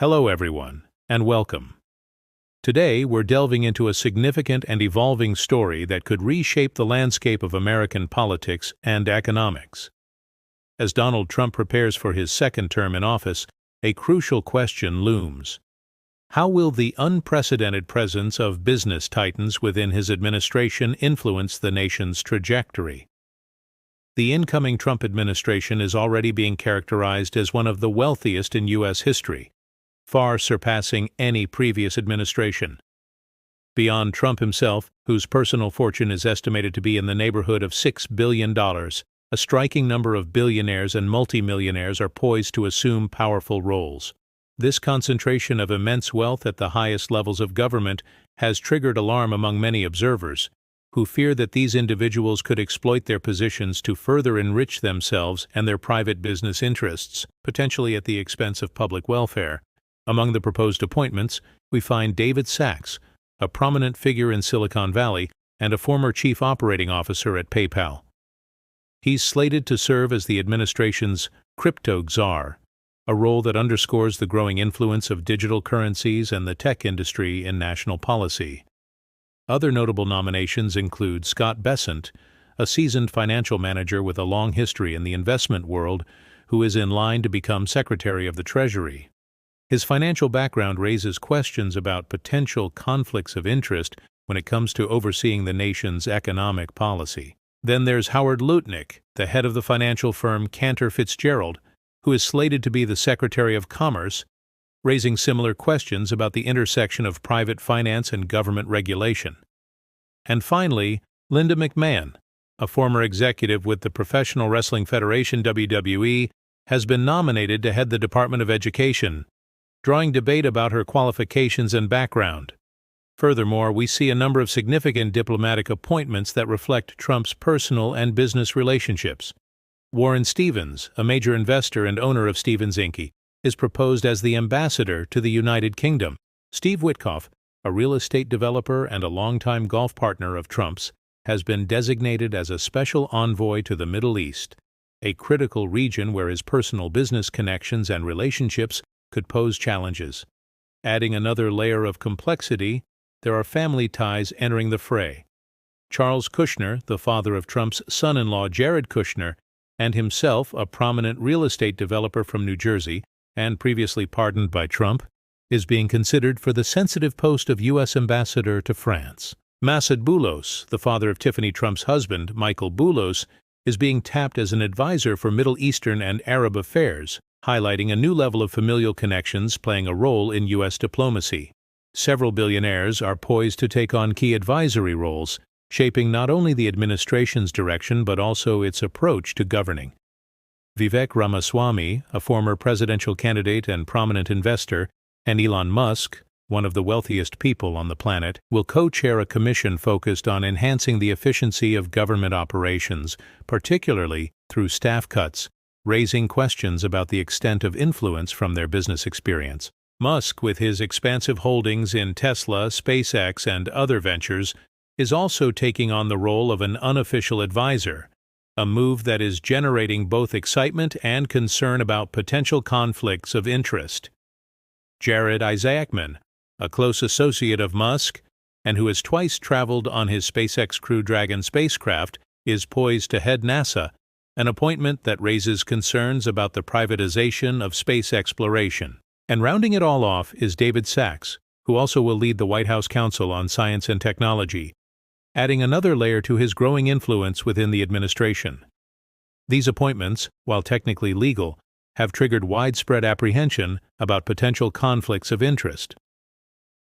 Hello everyone, and welcome. Today we're delving into a significant and evolving story that could reshape the landscape of American politics and economics. As Donald Trump prepares for his second term in office, a crucial question looms. How will the unprecedented presence of business titans within his administration influence the nation's trajectory? The incoming Trump administration is already being characterized as one of the wealthiest in U.S. history, far surpassing any previous administration. Beyond Trump himself, whose personal fortune is estimated to be in the neighborhood of $6 billion, a striking number of billionaires and multimillionaires are poised to assume powerful roles. This concentration of immense wealth at the highest levels of government has triggered alarm among many observers, who fear that these individuals could exploit their positions to further enrich themselves and their private business interests, potentially at the expense of public welfare. Among the proposed appointments, we find David Sacks, a prominent figure in Silicon Valley and a former chief operating officer at PayPal. He's slated to serve as the administration's crypto czar, a role that underscores the growing influence of digital currencies and the tech industry in national policy. Other notable nominations include Scott Bessent, a seasoned financial manager with a long history in the investment world, who is in line to become Secretary of the Treasury. His financial background raises questions about potential conflicts of interest when it comes to overseeing the nation's economic policy. Then there's Howard Lutnick, the head of the financial firm Cantor Fitzgerald, who is slated to be the Secretary of Commerce, raising similar questions about the intersection of private finance and government regulation. And finally, Linda McMahon, a former executive with the Professional Wrestling Federation WWE, has been nominated to head the Department of Education, drawing debate about her qualifications and background. Furthermore, we see a number of significant diplomatic appointments that reflect Trump's personal and business relationships. Warren Stevens, a major investor and owner of Stevens Inc., is proposed as the ambassador to the United Kingdom. Steve Witkoff, a real estate developer and a longtime golf partner of Trump's, has been designated as a special envoy to the Middle East, a critical region where his personal business connections and relationships could pose challenges. Adding another layer of complexity, there are family ties entering the fray. Charles Kushner, the father of Trump's son-in-law Jared Kushner, and himself a prominent real estate developer from New Jersey, and previously pardoned by Trump, is being considered for the sensitive post of U.S. ambassador to France. Masad Boulos, the father of Tiffany Trump's husband, Michael Boulos, is being tapped as an advisor for Middle Eastern and Arab affairs, highlighting a new level of familial connections playing a role in U.S. diplomacy. Several billionaires are poised to take on key advisory roles, shaping not only the administration's direction but also its approach to governing. Vivek Ramaswamy, a former presidential candidate and prominent investor, and Elon Musk, one of the wealthiest people on the planet, will co-chair a commission focused on enhancing the efficiency of government operations, particularly through staff cuts, raising questions about the extent of influence from their business experience. Musk, with his expansive holdings in Tesla, SpaceX, and other ventures, is also taking on the role of an unofficial advisor, a move that is generating both excitement and concern about potential conflicts of interest. Jared Isaacman, a close associate of Musk, and who has twice traveled on his SpaceX Crew Dragon spacecraft, is poised to head NASA, an appointment that raises concerns about the privatization of space exploration. And rounding it all off is David Sacks, who also will lead the White House Council on Science and Technology, adding another layer to his growing influence within the administration. These appointments, while technically legal, have triggered widespread apprehension about potential conflicts of interest.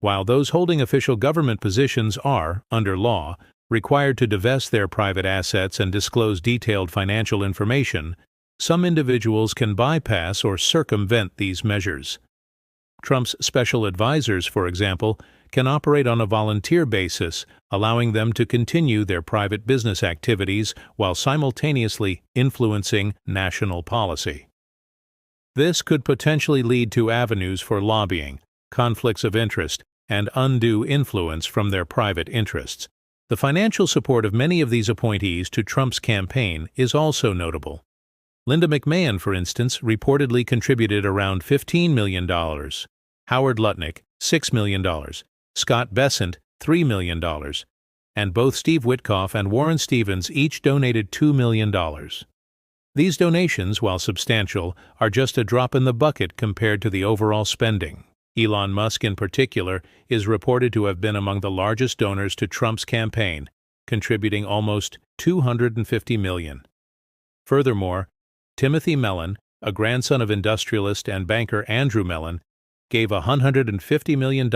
While those holding official government positions are, under law, required to divest their private assets and disclose detailed financial information, some individuals can bypass or circumvent these measures. Trump's special advisors, for example, can operate on a volunteer basis, allowing them to continue their private business activities while simultaneously influencing national policy. This could potentially lead to avenues for lobbying, conflicts of interest, and undue influence from their private interests. The financial support of many of these appointees to Trump's campaign is also notable. Linda McMahon, for instance, reportedly contributed around $15 million Howard Lutnick, $6 million, Scott Bessent, $3 million, and both Steve Witkoff and Warren Stevens each donated $2 million. These donations, while substantial, are just a drop in the bucket compared to the overall spending. Elon Musk, in particular, is reported to have been among the largest donors to Trump's campaign, contributing almost $250 million. Furthermore, Timothy Mellon, a grandson of industrialist and banker Andrew Mellon, gave $150 million,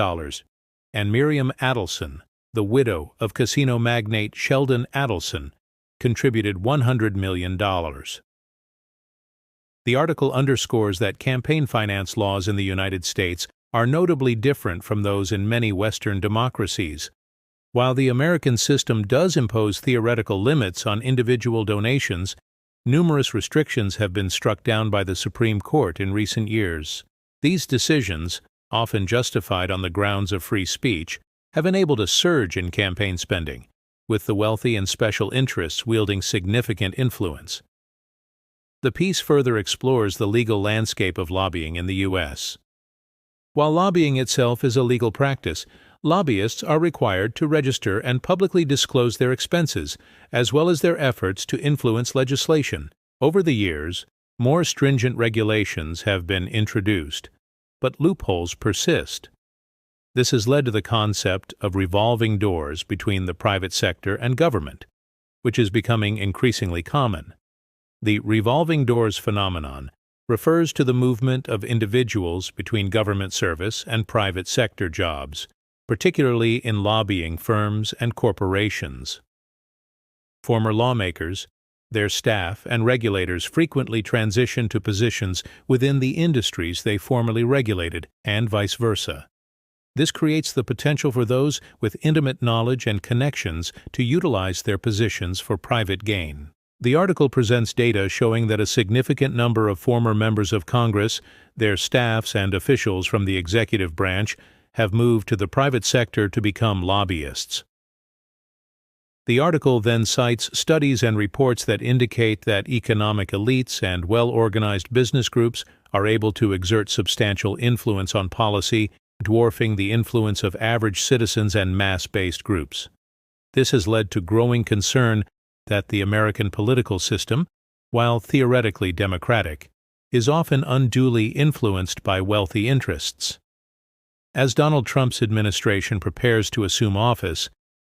and Miriam Adelson, the widow of casino magnate Sheldon Adelson, contributed $100 million. The article underscores that campaign finance laws in the United States are notably different from those in many Western democracies. While the American system does impose theoretical limits on individual donations, numerous restrictions have been struck down by the Supreme Court in recent years. These decisions, often justified on the grounds of free speech, have enabled a surge in campaign spending, with the wealthy and special interests wielding significant influence. The piece further explores the legal landscape of lobbying in the U.S. While lobbying itself is a legal practice, lobbyists are required to register and publicly disclose their expenses, as well as their efforts to influence legislation. Over the years, more stringent regulations have been introduced, but loopholes persist. This has led to the concept of revolving doors between the private sector and government, which is becoming increasingly common. The revolving doors phenomenon refers to the movement of individuals between government service and private sector jobs, particularly in lobbying firms and corporations. Former lawmakers, their staff, and regulators frequently transition to positions within the industries they formerly regulated, and vice versa. This creates the potential for those with intimate knowledge and connections to utilize their positions for private gain. The article presents data showing that a significant number of former members of Congress, their staffs, and officials from the executive branch have moved to the private sector to become lobbyists. The article then cites studies and reports that indicate that economic elites and well-organized business groups are able to exert substantial influence on policy, dwarfing the influence of average citizens and mass-based groups. This has led to growing concern that the American political system, while theoretically democratic, is often unduly influenced by wealthy interests. As Donald Trump's administration prepares to assume office,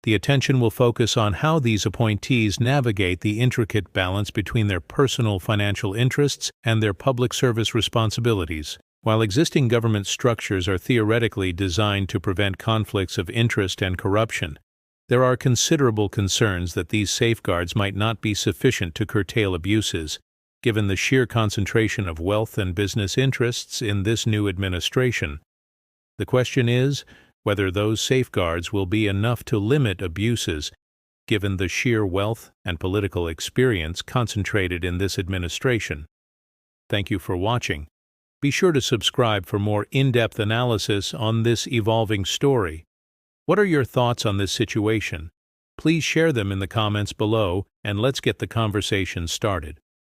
the attention will focus on how these appointees navigate the intricate balance between their personal financial interests and their public service responsibilities. While existing government structures are theoretically designed to prevent conflicts of interest and corruption, there are considerable concerns that these safeguards might not be sufficient to curtail abuses, given the sheer concentration of wealth and business interests in this new administration. The question is whether those safeguards will be enough to limit abuses, given the sheer wealth and political experience concentrated in this administration. Thank you for watching. Be sure to subscribe for more in-depth analysis on this evolving story. What are your thoughts on this situation? Please share them in the comments below, and let's get the conversation started.